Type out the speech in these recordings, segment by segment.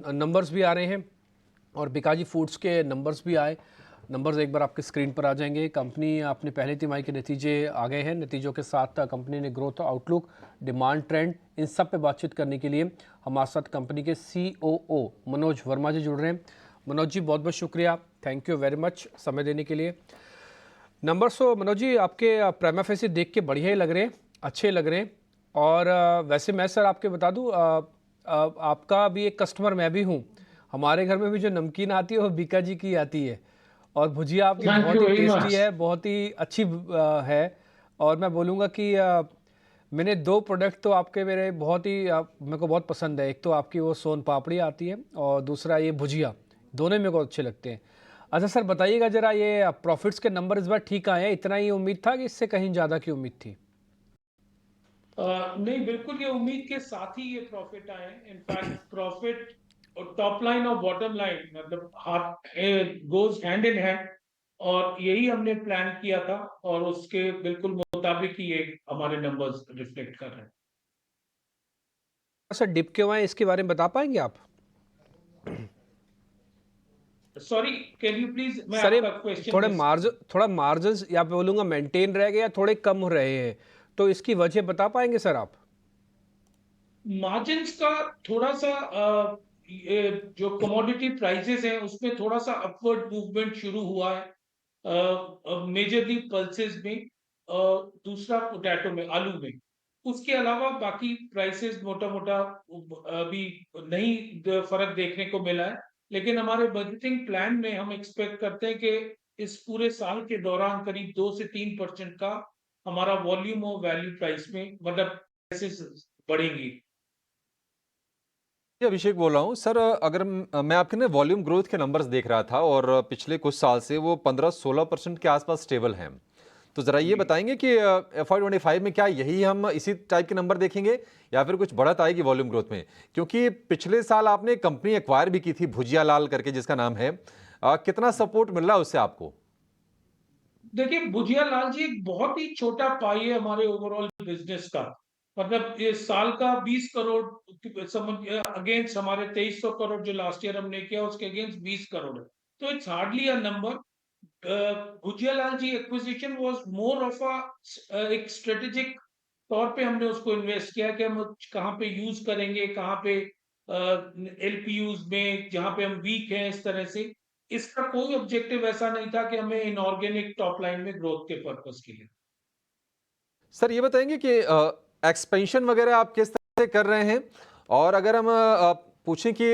Numbers भी आ रहे हैं और बिकाजी फूड्स के नंबर्स भी आए। नंबर्स एक बार आपके स्क्रीन पर आ जाएंगे। कंपनी अपने पहले तिमाही के नतीजे आ गए हैं। नतीजों के साथ कंपनी ने ग्रोथ आउटलुक, डिमांड ट्रेंड, इन सब पे बातचीत करने के लिए हमारे साथ कंपनी के COO मनोज वर्मा जी जुड़ रहे हैं। मनोज जी, बहुत बहुत शुक्रिया, थैंक यू वेरी मच समय देने के लिए। नंबर्स तो मनोज जी आपके प्राइमा फेसी देख के बढ़िया ही लग रहे हैं, अच्छे लग रहे हैं। और वैसे मैं सर आपके बता दूं, आपका भी एक कस्टमर मैं भी हूं। हमारे घर में भी जो नमकीन आती है वो बीका जी की आती है, और भुजिया आपकी थैंक बहुत you he very tasty much. है, बहुत ही अच्छी है। और मैं बोलूँगा कि मैंने दो प्रोडक्ट तो आपके मेरे बहुत ही मेरे को बहुत पसंद है। एक तो आपकी वो सोन पापड़ी आती है और दूसरा ये भुजिया, दोनों मेरे को अच्छे लगते हैं। अच्छा सर बताइएगा ज़रा, ये प्रॉफिट्स के नंबर इस बार ठीक आए हैं? इतना ही उम्मीद था कि इससे कहीं ज़्यादा की उम्मीद थी? नहीं, बिल्कुल ये उम्मीद के साथ ही ये प्रॉफिट आए हैं। इनफैक्ट प्रॉफिट और टॉप लाइन और बॉटम लाइन मतलब हाथ गोज हैंड इन हैंड, और यही हमने प्लान किया था और उसके बिल्कुल मुताबिक ही ये हमारे नंबर्स रिफ्लेक्ट कर रहे हैं। सर डिप क्यों आए इसके बारे में बता पाएंगे आप? सॉरी, कैन यू प्लीज, मैं सर ये आपका क्वेश्चन मिस। थोड़ा मार्जिन या बोलूँगा मेंटेन रह गया, थोड़े कम हो रहे हैं, तो इसकी वजह बता पाएंगे सर आप? मार्जिन्स का थोड़ा सा ये जो कमोडिटी प्राइसेस हैं उसमें थोड़ा सा अपवर्ड मूवमेंट शुरू हुआ है, मेजरली पल्सेस में, दूसरा पोटैटो में, आलू में। उसके अलावा बाकी प्राइसेस मोटा मोटा अभी नहीं फर्क देखने को मिला है। लेकिन हमारे बजटिंग प्लान में हम एक्सपेक्ट करते हैं कि इस पूरे साल के दौरान करीब 2 से 3% का हमारा वॉल्यूम और वैल्यू प्राइस में मतलब प्राइसेस बढ़ेंगी। जी, अभिषेक बोल रहा हूँ सर। अगर मैं आपके ना वॉल्यूम ग्रोथ के नंबर्स देख रहा था और पिछले कुछ साल से वो 15-16% के आसपास स्टेबल हैं। तो ज़रा ये जी, बताएंगे कि FY25 में क्या यही हम इसी टाइप के नंबर देखेंगे या फिर कुछ बढ़त आएगी वॉल्यूम ग्रोथ में? क्योंकि पिछले साल आपने एक कंपनी एक्वायर भी की थी भुजिया लाल करके जिसका नाम है। कितना सपोर्ट मिल रहा है उससे आपको? देखिए भुजिया लाल जी एक बहुत ही छोटा पाई है हमारे ओवरऑल बिजनेस का। मतलब ये साल का 20 करोड़ समझ अगेंस्ट हमारे 2300 करोड़ जो लास्ट ईयर हमने किया उसके अगेंस्ट 20 करोड़ है। तो it's hardly a number. Bhujia Lal ji acquisition was more of a एक स्ट्रेटेजिक तौर पे हमने उसको इन्वेस्ट किया कि हम कहाँ पे यूज करेंगे, कहाँ पे एलपीयूज में जहाँ पे हम वीक हैं, इस तरह से। इसका कोई ऑब्जेक्टिव ऐसा नहीं था कि हमें इनऑर्गेनिक टॉप लाइन में ग्रोथ के पर्पस के लिए। सर ये बताएंगे कि एक्सपेंशन वगैरह आप किस तरह से कर रहे हैं? और अगर हम पूछें कि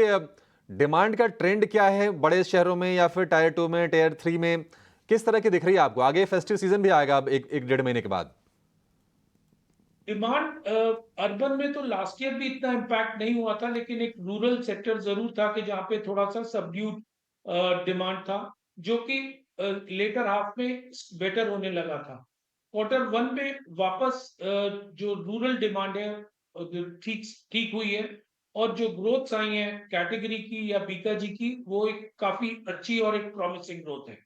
डिमांड का ट्रेंड क्या है बड़े शहरों में या फिर टायर 2 में, टायर 3 में, किस तरह की दिख रही है आपको? आगे फेस्टिव सीजन भी आएगा अब एक एक डेढ़ महीने के बाद। डिमांड अर्बन में तो लास्ट ईयर भी इतना इम्पैक्ट नहीं हुआ था, लेकिन एक रूरल सेक्टर जरूर था कि जहाँ पे थोड़ा सा सबड्यूड डिमांड था, जो कि लेटर हाफ में बेटर होने लगा था। Q1 में वापस जो रूरल डिमांड है ठीक ठीक हुई है, और जो ग्रोथ आई है कैटेगरी की या बीका जी की, वो एक काफी अच्छी और एक प्रॉमिसिंग ग्रोथ है।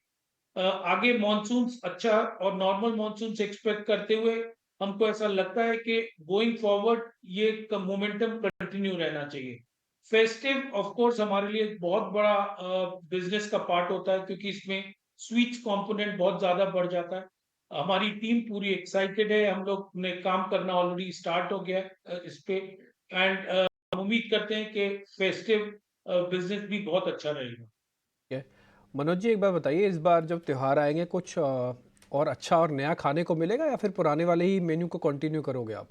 आगे मॉनसून अच्छा और नॉर्मल मॉनसून से एक्सपेक्ट करते हुए हमको ऐसा लगता है कि गोइंग फॉरवर्ड ये मोमेंटम कंटिन्यू रहना चाहिए। फेस्टिव ऑफ कोर्स हमारे लिए एक बहुत बड़ा बिजनेस का पार्ट होता है, क्योंकि इसमें स्वीट्स कंपोनेंट बहुत ज्यादा बढ़ जाता है। हमारी टीम पूरी एक्साइटेड है, हम लोग ने काम करना ऑलरेडी स्टार्ट हो गया है इस पे। एंड हम उम्मीद करते हैं कि फेस्टिव बिजनेस भी बहुत अच्छा रहेगा। है। मनोज जी एक बार बताइए, इस बार जब त्योहार आएंगे कुछ और अच्छा और नया खाने को मिलेगा या फिर पुराने वाले ही मेन्यू को कंटिन्यू करोगे आप?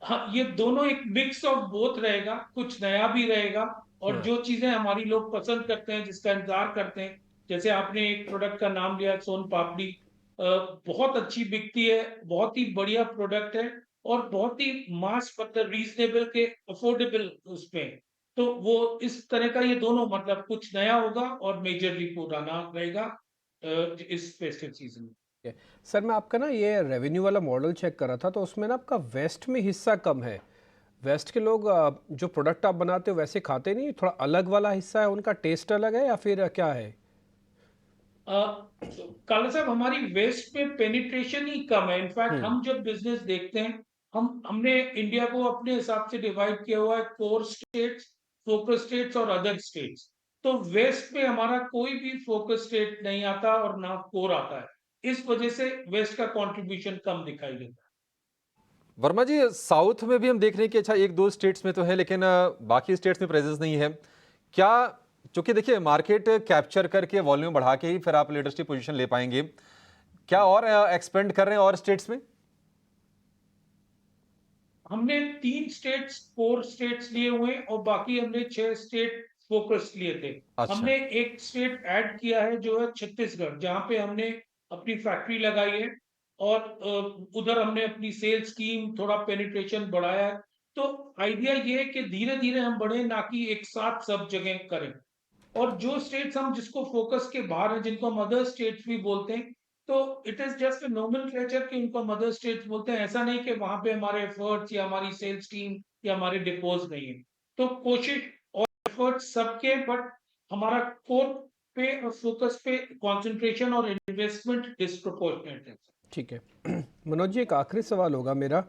हाँ, ये दोनों एक मिक्स ऑफ बोथ रहेगा, कुछ नया भी रहेगा। और हाँ। जो चीजें हमारी लोग पसंद करते हैं, जिसका इंतजार करते हैं, जैसे आपने एक प्रोडक्ट का नाम लिया सोन पापड़ी, बहुत अच्छी बिकती है, बहुत ही बढ़िया प्रोडक्ट है, और बहुत ही मास मतलब रीजनेबल के अफोर्डेबल उसमें। तो वो इस तरह का ये दोनों मतलब कुछ नया होगा और मेजरली पुराना रहेगा इस फेस्टिव सीजन में। ठीक है। सर मैं आपका ना ये रेवेन्यू वाला मॉडल चेक कर रहा था, तो उसमें ना आपका वेस्ट में हिस्सा कम है। वेस्ट के लोग जो प्रोडक्ट आप बनाते हो वैसे खाते नहीं, थोड़ा अलग वाला हिस्सा है, उनका टेस्ट अलग है या फिर क्या है? काला साहब, हमारी वेस्ट में पेनिट्रेशन ही कम है। इनफैक्ट हम्म। हम जब बिजनेस देखते हैं, हमने इंडिया को अपने हिसाब से डिवाइड किया हुआ है कोर स्टेट्स, फोकस स्टेट्स और अदर स्टेट्स। तो वेस्ट में हमारा कोई भी फोकस स्टेट नहीं आता और ना कोर आता है। इस वजह से वेस्ट का कंट्रीब्यूशन कम दिखाई देता है। वर्मा जी, साउथ में भी हम देख रहे हैं कि अच्छा एक दो स्टेट्स में तो है, लेकिन बाकी स्टेट्स में प्रेजेंस नहीं है क्या? क्योंकि देखिए मार्केट कैप्चर करके वॉल्यूम बढ़ा के ही फिर आप लीडरशिप पोजीशन ले पाएंगे। क्या और एक्सपेंड कर रहे हैं और स्टेट्स में? हमने 3 स्टेट्स, 4 स्टेट्स लिए हुए हैं और बाकी हमने 6 स्टेट फोकस लिए थे। अच्छा। हमने एक स्टेट ऐड किया है जो है छत्तीसगढ़, जहाँ पे हमने अपनी फैक्ट्री लगाई है और उधर हमने अपनी सेल्स टीम थोड़ा पेनिट्रेशन बढ़ाया है। तो आइडिया ये है कि धीरे-धीरे हम बढ़ें, ना कि एक साथ सब जगह करें। और जो स्टेट्स हम जिसको फोकस के बाहर हैं, जिनको हम अदर स्टेट्स भी बोलते हैं, तो it is just a nomenclature कि उनको हम अदर स्टेट्स बोलते हैं। ऐसा नहीं कि वहां पे हमारे एफर्ट्स या हमारी सेल्स टीम या हमारे डिपोज नहीं है। तो कोशिश और एफर्ट्स सबके, बट हमारा कोर पे और फोकस पे कंसंट्रेशन और इन्वेस्टमेंट डिस्प्रोपोर्शनेट है। ठीक है। मनोज जी, एक आखिरी सवाल होगा मेरा।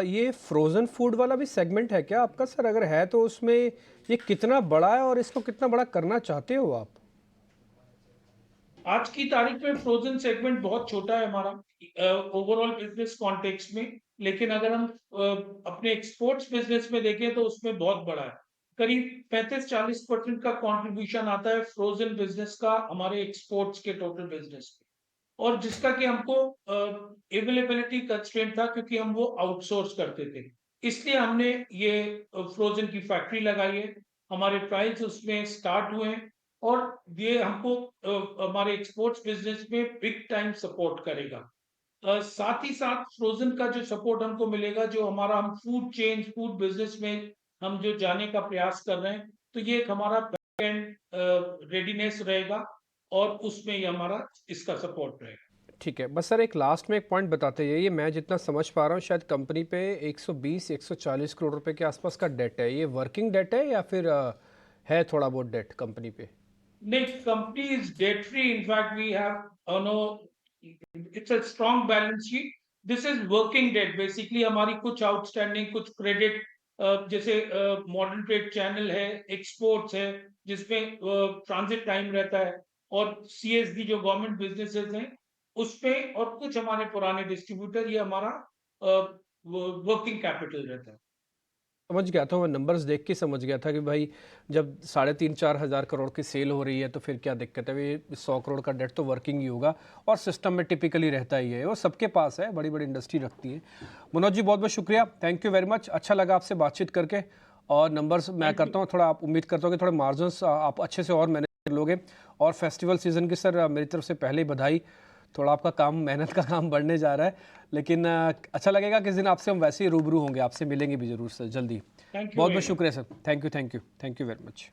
ये फ्रोज़न फूड वाला भी सेगमेंट है क्या आपका सर? अगर है तो उसमें ये कितना बड़ा है और इसको कितना बड़ा करना चाहते हो आप? आज की तारीख में फ्रोजन सेगमेंट बहुत छोटा है हमारा ओवरऑल बिजनेस कॉन्टेक्स्ट में। लेकिन अगर हम अपने एक्सपोर्ट्स बिजनेस में देखें तो उसमें बहुत बड़ा है। करीब 35-40% का कंट्रीब्यूशन आता है फ्रोजन बिजनेस का हमारे एक्सपोर्ट्स के टोटल बिजनेस में। और जिसका कि हमको अवेलेबिलिटी कंस्ट्रेंट था, क्योंकि हम वो आउटसोर्स करते थे। इसलिए हमने ये फ्रोजन की फैक्ट्री लगाई है। हमारे ट्रायल्स उसमें स्टार्ट हुए हैं और ये हमको हमारे एक्सपोर्ट्स बिजनेस में बिग टाइम सपोर्ट करेगा। साथ ही साथ फ्रोजन का जो सपोर्ट हमको मिलेगा, जो हमारा हम फूड चेन, फूड बिजनेस में हम जो जाने का प्रयास कर रहे हैं, तो ये एक हमारा बैक एंड रेडीनेस रहेगा और उसमें ये हमारा इसका सपोर्ट रहेगा। ठीक है, बस सर एक लास्ट में एक पॉइंट बताते हैं। ये मैं जितना समझ पा रहा हूँ शायद कंपनी पे 120-140 करोड़ रुपए के आसपास का डेट है। ये वर्किंग डेट है या फिर है थोड़ा बहुत डेट कंपनी पे? Next, company is debt free. In fact, we have no, it's a strong balance sheet. This is working debt. Basically, हमारी कुछ आउटस्टैंडिंग, कुछ क्रेडिट, जैसे मॉडर्न ट्रेड चैनल है, एक्सपोर्ट्स है, जिसमें ट्रांजिट टाइम रहता है, और सीएसडी जो गवर्नमेंट बिजनेसेस हैं उसपे, और कुछ हमारे पुराने डिस्ट्रीब्यूटर, ये हमारा वर्किंग कैपिटल रहता है। समझ गया था, मैं नंबर्स देख के समझ गया था कि भाई जब 3.5-4 हज़ार करोड़ की सेल हो रही है तो फिर क्या दिक्कत है। ये 100 करोड़ का डेट तो वर्किंग ही होगा और सिस्टम में टिपिकली रहता ही है, वो सबके पास है, बड़ी बड़ी इंडस्ट्री रखती है। मनोज जी बहुत बहुत शुक्रिया, थैंक यू वेरी मच। अच्छा लगा आपसे बातचीत करके। और नंबर्स मैं करता हूँ थोड़ा, आप उम्मीद करता हूँ कि थोड़े मार्जिनस आप अच्छे से और मैनेज कर लोगे। और फेस्टिवल सीज़न की सर मेरी तरफ से पहले ही बधाई। थोड़ा आपका काम, मेहनत का काम बढ़ने जा रहा है, लेकिन अच्छा लगेगा किस दिन आपसे हम वैसे ही रूबरू होंगे, आपसे मिलेंगे भी ज़रूर सर जल्दी। थैंक यू बहुत बहुत वेरी मच। शुक्रिया sir, thank you very much.